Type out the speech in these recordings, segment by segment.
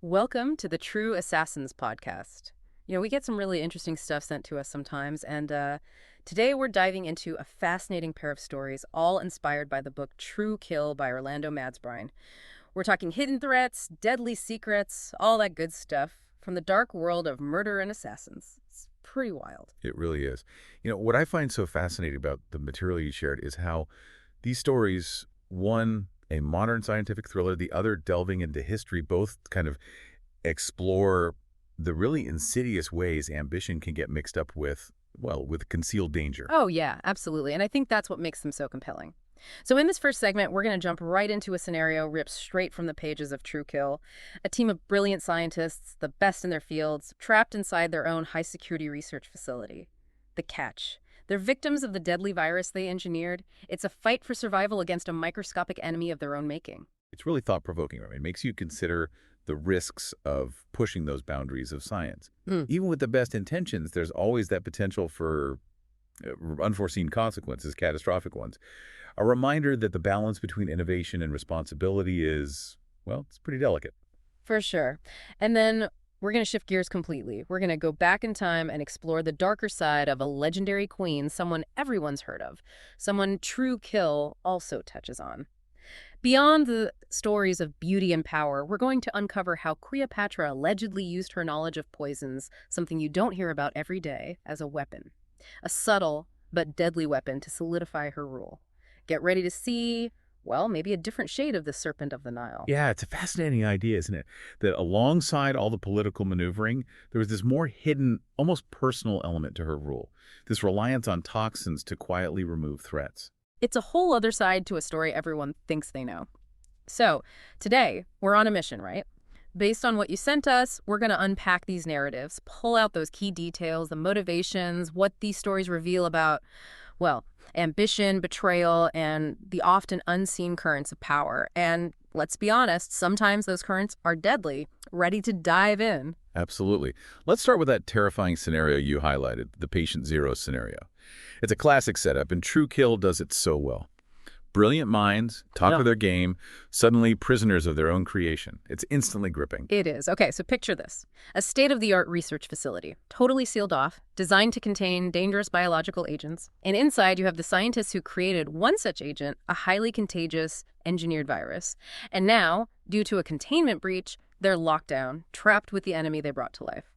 Welcome to the True Assassins podcast. We get some really interesting stuff sent to us sometimes, and today we're diving into a fascinating pair of stories, all inspired by the book True Kill by Orlando Madsbrine. We're talking hidden threats, deadly secrets, all that good stuff from the dark world of murder and assassins. It's pretty wild. It really is. What I find so fascinating about the material you shared is how these stories, one, a modern scientific thriller, the other delving into history, both kind of explore the really insidious ways ambition can get mixed up with, well, with concealed danger. Oh, yeah, absolutely. And I think that's what makes them so compelling. So in this first segment, we're going to jump right into a scenario ripped straight from the pages of True Kill. A team of brilliant scientists, the best in their fields, trapped inside their own high-security research facility. The catch. They're victims of the deadly virus they engineered. It's a fight for survival against a microscopic enemy of their own making. It's really thought-provoking. Right? It makes you consider the risks of pushing those boundaries of science. Even with the best intentions, there's always that potential for unforeseen consequences, catastrophic ones. A reminder that the balance between innovation and responsibility is, well, it's pretty delicate. For sure. And then we're going to shift gears completely. We're going to go back in time and explore the darker side of a legendary queen, someone everyone's heard of, someone True Kill also touches on. Beyond the stories of beauty and power, we're going to uncover how Cleopatra allegedly used her knowledge of poisons, something you don't hear about every day, as a weapon. A subtle but deadly weapon to solidify her rule. Get ready to see, well, maybe a different shade of the Serpent of the Nile. Yeah, it's a fascinating idea, isn't it? That alongside all the political maneuvering, there was this more hidden, almost personal element to her rule. This reliance on toxins to quietly remove threats. It's a whole other side to a story everyone thinks they know. So, today, we're on a mission, right? Based on what you sent us, we're going to unpack these narratives, pull out those key details, the motivations, what these stories reveal about, well, ambition, betrayal, and the often unseen currents of power. And let's be honest, sometimes those currents are deadly, ready to dive in. Absolutely. Let's start with that terrifying scenario you highlighted, the patient zero scenario. It's a classic setup, and True Kill does it so well. Brilliant minds, top of their game, suddenly prisoners of their own creation. It's instantly gripping. It is. Okay, so picture this. A state-of-the-art research facility, totally sealed off, designed to contain dangerous biological agents. And inside, you have the scientists who created one such agent, a highly contagious engineered virus. And now, due to a containment breach, they're locked down, trapped with the enemy they brought to life.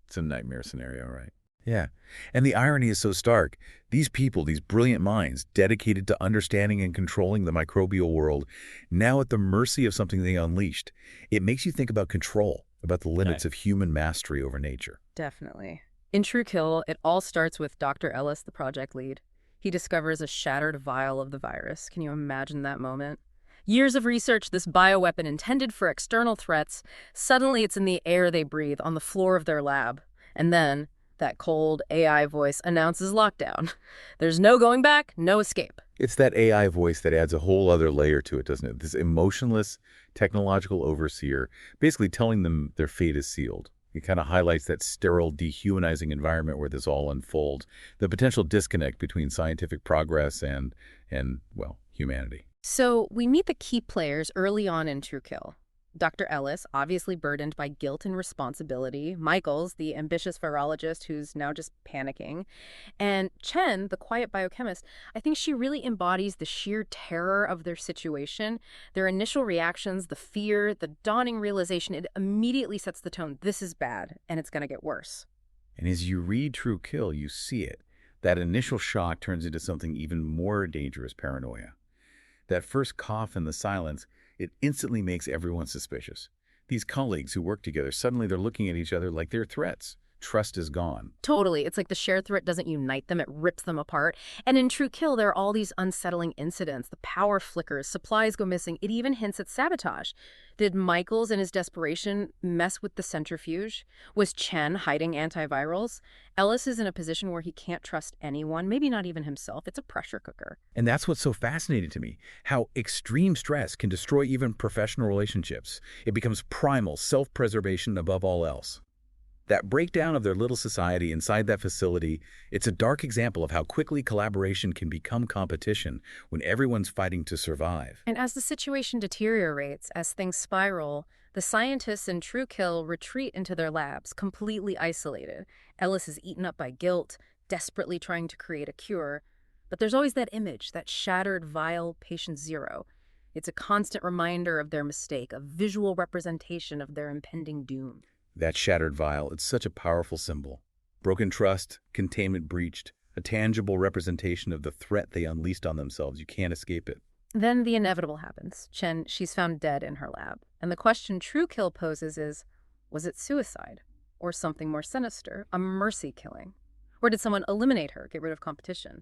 It's a nightmare scenario, right? Yeah. And the irony is so stark. These people, these brilliant minds, dedicated to understanding and controlling the microbial world, now at the mercy of something they unleashed. It makes you think about control, about the limits of human mastery over nature. Definitely. In True Kill, it all starts with Dr. Ellis, the project lead. He discovers a shattered vial of the virus. Can you imagine that moment? Years of research, this bioweapon intended for external threats, suddenly it's in the air they breathe, on the floor of their lab. And then that cold AI voice announces lockdown. There's no going back, no escape. It's that AI voice that adds a whole other layer to it, doesn't it? This emotionless technological overseer, basically telling them their fate is sealed. It kind of highlights that sterile, dehumanizing environment where this all unfolds, the potential disconnect between scientific progress and well, humanity. So we meet the key players early on in True Kill. Dr. Ellis, obviously burdened by guilt and responsibility. Michaels, the ambitious virologist who's now just panicking. And Chen, the quiet biochemist, I think she really embodies the sheer terror of their situation. Their initial reactions, the fear, the dawning realization, it immediately sets the tone. This is bad, and it's going to get worse. And as you read True Kill, you see it. That initial shock turns into something even more dangerous, paranoia. That first cough in the silence, it instantly makes everyone suspicious. These colleagues who work together, suddenly they're looking at each other like they're threats. Trust is gone. Totally. It's like the shared threat doesn't unite them, it rips them apart. And in True Kill, there are all these unsettling incidents. The power flickers, supplies go missing. It even hints at sabotage. Did Michaels, in his desperation, mess with the centrifuge? Was Chen hiding antivirals? Ellis is in a position where he can't trust anyone, maybe not even himself. It's a pressure cooker. And that's what's so fascinating to me, how extreme stress can destroy even professional relationships. It becomes primal self-preservation above all else. That breakdown of their little society inside that facility, it's a dark example of how quickly collaboration can become competition when everyone's fighting to survive. And as the situation deteriorates, as things spiral, The scientists in True Kill retreat into their labs, completely isolated. Ellis is eaten up by guilt, desperately trying to create a cure. But there's always that image, that shattered vial, patient zero. It's a constant reminder of their mistake, a visual representation of their impending doom. That shattered vial, it's such a powerful symbol. Broken trust, containment breached, a tangible representation of the threat they unleashed on themselves. You can't escape it. Then the inevitable happens. She's found dead in her lab. And the question True Kill poses is, was it suicide? Or something more sinister, a mercy killing? Or did someone eliminate her, get rid of competition?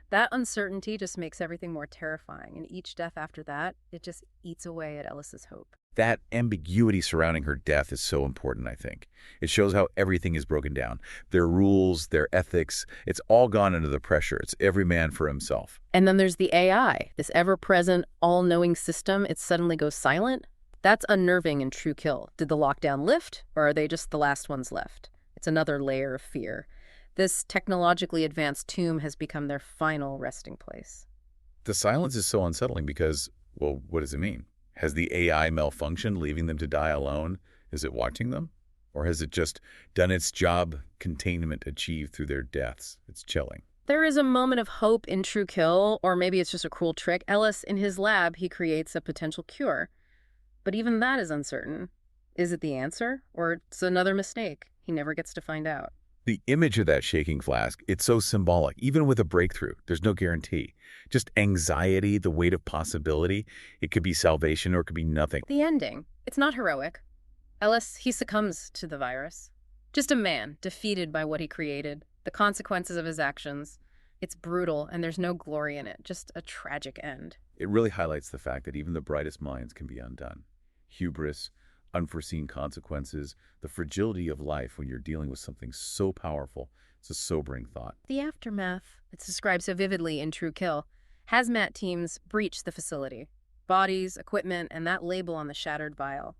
That uncertainty just makes everything more terrifying, and each death after that, it just eats away at Ellis's hope. That ambiguity surrounding her death is so important, I think. It shows how everything is broken down. Their rules, their ethics, it's all gone under the pressure. It's every man for himself. And then there's the AI, this ever-present, all-knowing system. It suddenly goes silent. That's unnerving in True Kill. Did the lockdown lift, or are they just the last ones left? It's another layer of fear. This technologically advanced tomb has become their final resting place. The silence is so unsettling because, well, what does it mean? Has the AI malfunctioned, leaving them to die alone? Is it watching them? Or has it just done its job, containment achieved through their deaths? It's chilling. There is a moment of hope in True Kill, or maybe it's just a cruel trick. Ellis, in his lab, he creates a potential cure. But even that is uncertain. Is it the answer, or it's another mistake? He never gets to find out. The image of that shaking flask, it's so symbolic. Even with a breakthrough, there's no guarantee. Just anxiety, the weight of possibility. It could be salvation or it could be nothing. The ending. It's not heroic. Ellis, he succumbs to the virus. Just a man, defeated by what he created, the consequences of his actions. It's brutal, and there's no glory in it, just a tragic end. It really highlights the fact that even the brightest minds can be undone. Hubris, unforeseen consequences, the fragility of life when you're dealing with something so powerful. It's a sobering thought. The aftermath, it's described so vividly in True Kill. Hazmat teams breach the facility. Bodies, equipment, and that label on the shattered vial.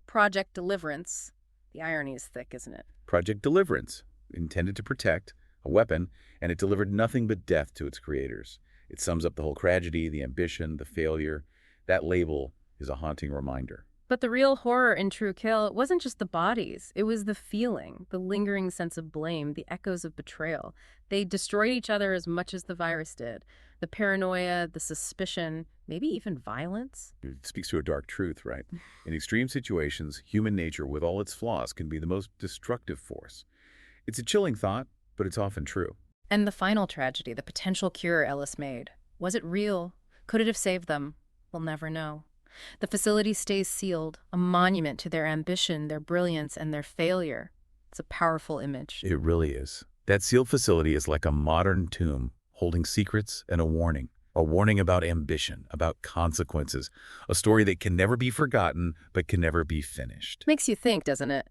Project Deliverance. The irony is thick, isn't it? Project Deliverance, intended to protect, a weapon, and it delivered nothing but death to its creators. It sums up the whole tragedy, the ambition, the failure. That label is a haunting reminder. But the real horror in True Kill wasn't just the bodies. It was the feeling, the lingering sense of blame, the echoes of betrayal. They destroyed each other as much as the virus did. The paranoia, the suspicion, maybe even violence. It speaks to a dark truth, right? In extreme situations, human nature, with all its flaws, can be the most destructive force. It's a chilling thought, but it's often true. And the final tragedy, the potential cure Ellis made. Was it real? Could it have saved them? We'll never know. The facility stays sealed, a monument to their ambition, their brilliance, and their failure. It's a powerful image. It really is. That sealed facility is like a modern tomb, holding secrets and a warning. A warning about ambition, about consequences. A story that can never be forgotten, but can never be finished. Makes you think, doesn't it?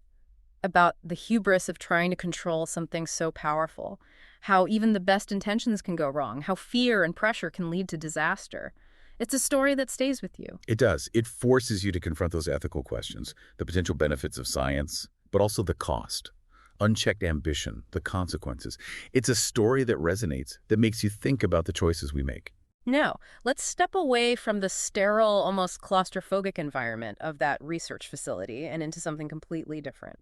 About the hubris of trying to control something so powerful. How even the best intentions can go wrong. How fear and pressure can lead to disaster. It's a story that stays with you. It does. It forces you to confront those ethical questions, the potential benefits of science, but also the cost, unchecked ambition, the consequences. It's a story that resonates, that makes you think about the choices we make. Now, let's step away from the sterile, almost claustrophobic environment of that research facility and into something completely different.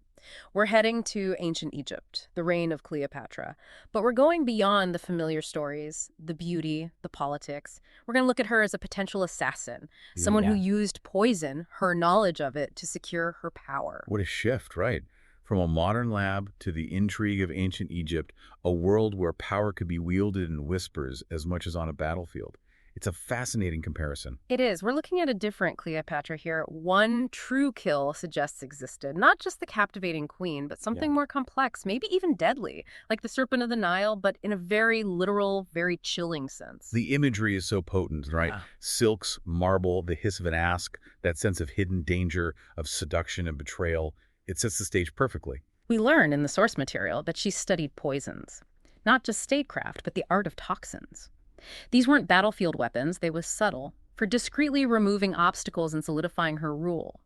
We're heading to ancient Egypt, the reign of Cleopatra, but we're going beyond the familiar stories, the beauty, the politics. We're going to look at her as a potential assassin, someone who used poison, her knowledge of it, to secure her power. What a shift, right? From a modern lab to the intrigue of ancient Egypt, a world where power could be wielded in whispers as much as on a battlefield. It's a fascinating comparison. It is. We're looking at a different Cleopatra here. One True Kill suggests existed. Not just the captivating queen, but something more complex, maybe even deadly, like the Serpent of the Nile, but in a very literal, very chilling sense. The imagery is so potent, right? Silks, marble, the hiss of an ask, that sense of hidden danger, of seduction and betrayal. It sets the stage perfectly. We learn in the source material that she studied poisons. Not just statecraft, but the art of toxins. These weren't battlefield weapons, they were subtle, for discreetly removing obstacles and solidifying her rule.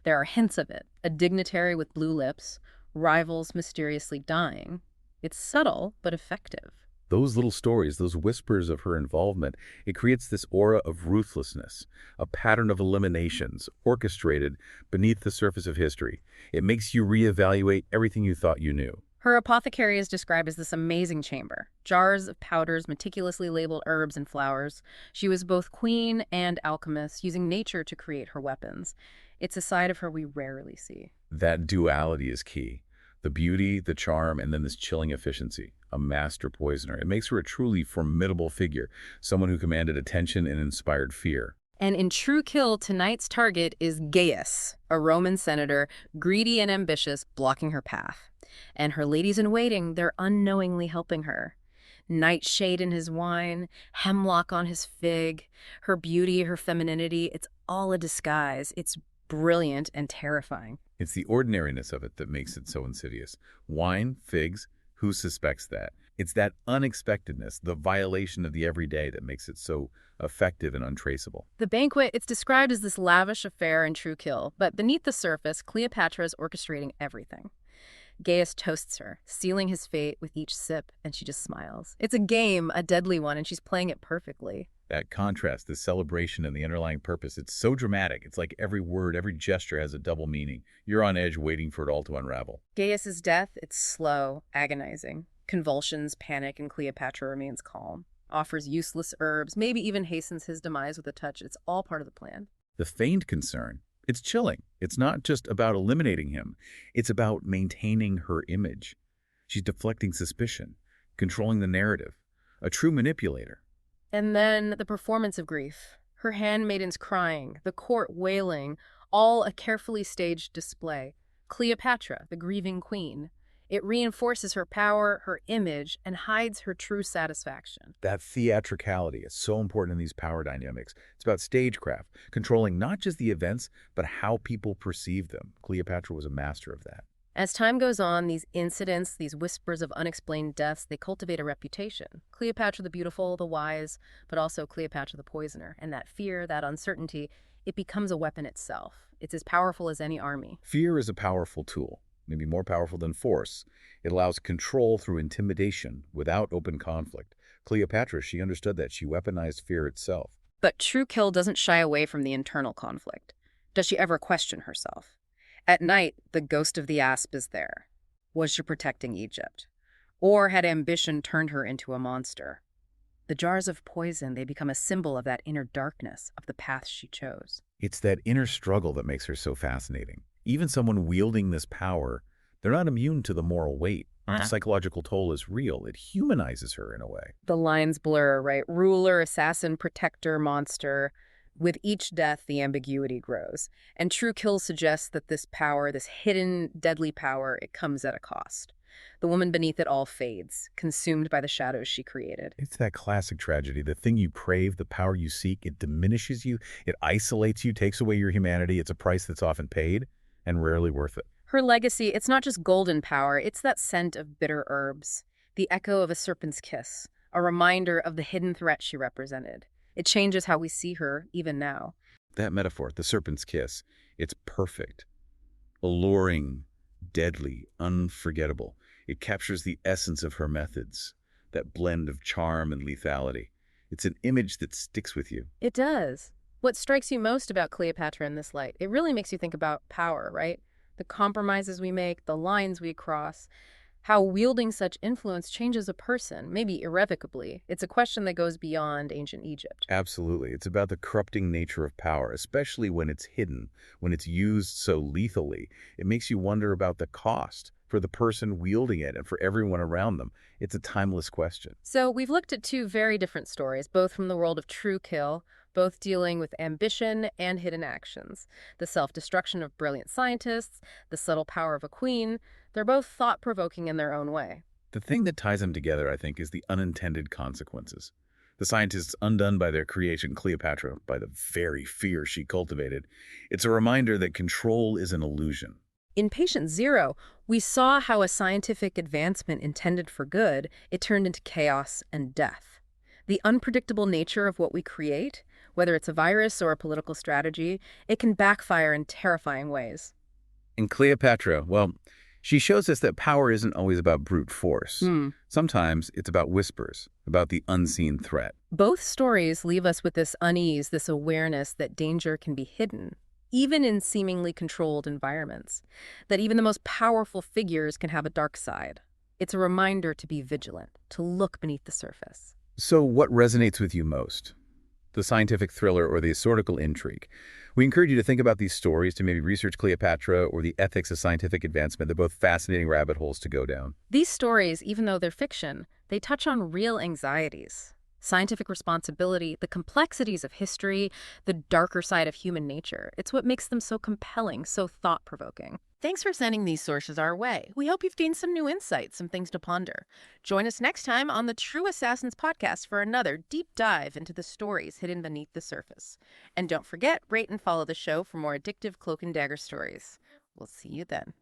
There are hints of it, a dignitary with blue lips, rivals mysteriously dying. It's subtle, but effective. Those little stories, those whispers of her involvement, it creates this aura of ruthlessness, a pattern of eliminations orchestrated beneath the surface of history. It makes you reevaluate everything you thought you knew. Her apothecary is described as this amazing chamber. Jars of powders, meticulously labeled herbs and flowers. She was both queen and alchemist, using nature to create her weapons. It's a side of her we rarely see. That duality is key. The beauty, the charm, and then this chilling efficiency. A master poisoner. It makes her a truly formidable figure, someone who commanded attention and inspired fear. And in True Kill, tonight's target is Gaius, a Roman senator, greedy and ambitious, blocking her path. And her ladies-in-waiting, they're unknowingly helping her. Nightshade in his wine, hemlock on his fig, her beauty, her femininity, it's all a disguise. It's brilliant and terrifying. It's the ordinariness of it that makes it so insidious. Wine, figs, who suspects that? It's that unexpectedness, the violation of the everyday that makes it so effective and untraceable. The banquet, it's described as this lavish affair in True Kill, but beneath the surface, Cleopatra is orchestrating everything. Gaius toasts her, sealing his fate with each sip, and she just smiles. It's a game, a deadly one, and she's playing it perfectly. That contrast, the celebration and the underlying purpose, it's so dramatic. It's like every word, every gesture has a double meaning. You're on edge waiting for it all to unravel. Gaius's death, it's slow, agonizing. Convulsions, panic, and Cleopatra remains calm. Offers useless herbs, maybe even hastens his demise with a touch. It's all part of the plan. The feigned concern, it's chilling. It's not just about eliminating him. It's about maintaining her image. She's deflecting suspicion, controlling the narrative. A true manipulator. And then the performance of grief. Her handmaidens crying, the court wailing, all a carefully staged display. Cleopatra, the grieving queen. It reinforces her power, her image, and hides her true satisfaction. That theatricality is so important in these power dynamics. It's about stagecraft, controlling not just the events, but how people perceive them. Cleopatra was a master of that. As time goes on, these incidents, these whispers of unexplained deaths, they cultivate a reputation. Cleopatra the beautiful, the wise, but also Cleopatra the poisoner. And that fear, that uncertainty, it becomes a weapon itself. It's as powerful as any army. Fear is a powerful tool, maybe more powerful than force. It allows control through intimidation without open conflict. Cleopatra, she understood that. She weaponized fear itself. But True Kill doesn't shy away from the internal conflict. Does she ever question herself? At night, the ghost of the asp is there. Was she protecting Egypt? Or had ambition turned her into a monster? The jars of poison, they become a symbol of that inner darkness, of the path she chose. It's that inner struggle that makes her so fascinating. Even someone wielding this power, they're not immune to the moral weight. The psychological toll is real. It humanizes her in a way. The lines blur, right? Ruler, assassin, protector, monster. With each death, the ambiguity grows. And True Kill suggests that this power, this hidden, deadly power, it comes at a cost. The woman beneath it all fades, consumed by the shadows she created. It's that classic tragedy. The thing you crave, the power you seek, it diminishes you, it isolates you, takes away your humanity. It's a price that's often paid and rarely worth it. Her legacy, it's not just golden power, it's that scent of bitter herbs, the echo of a serpent's kiss, a reminder of the hidden threat she represented. It changes how we see her, even now. That metaphor, the serpent's kiss, it's perfect. Alluring, deadly, unforgettable. It captures the essence of her methods, that blend of charm and lethality. It's an image that sticks with you. It does. What strikes you most about Cleopatra in this light? It really makes you think about power, right? The compromises we make, the lines we cross, how wielding such influence changes a person, maybe irrevocably. It's a question that goes beyond ancient Egypt. Absolutely. It's about the corrupting nature of power, especially when it's hidden, when it's used so lethally. It makes you wonder about the cost for the person wielding it and for everyone around them. It's a timeless question. So we've looked at two very different stories, both from the world of True Kill, both dealing with ambition and hidden actions. The self-destruction of brilliant scientists, the subtle power of a queen. They're both thought-provoking in their own way. The thing that ties them together, I think, is the unintended consequences. The scientists undone by their creation, Cleopatra, by the very fear she cultivated. It's a reminder that control is an illusion. In Patient Zero, we saw how a scientific advancement intended for good, it turned into chaos and death. The unpredictable nature of what we create, whether it's a virus or a political strategy, it can backfire in terrifying ways. And Cleopatra, well, She shows us that power isn't always about brute force. Hmm. Sometimes it's about whispers, about the unseen threat. Both stories leave us with this unease, this awareness that danger can be hidden, even in seemingly controlled environments, that even the most powerful figures can have a dark side. It's a reminder to be vigilant, to look beneath the surface. So what resonates with you most? The scientific thriller or the historical intrigue? We encourage you to think about these stories, to maybe research Cleopatra or the ethics of scientific advancement. They're both fascinating rabbit holes to go down. These stories, even though they're fiction, they touch on real anxieties, scientific responsibility, the complexities of history, the darker side of human nature. It's what makes them so compelling, so thought-provoking. Thanks for sending these sources our way. We hope you've gained some new insights, some things to ponder. Join us next time on the True Assassins podcast for another deep dive into the stories hidden beneath the surface. And don't forget, rate and follow the show for more addictive Cloak and Dagger stories. We'll see you then.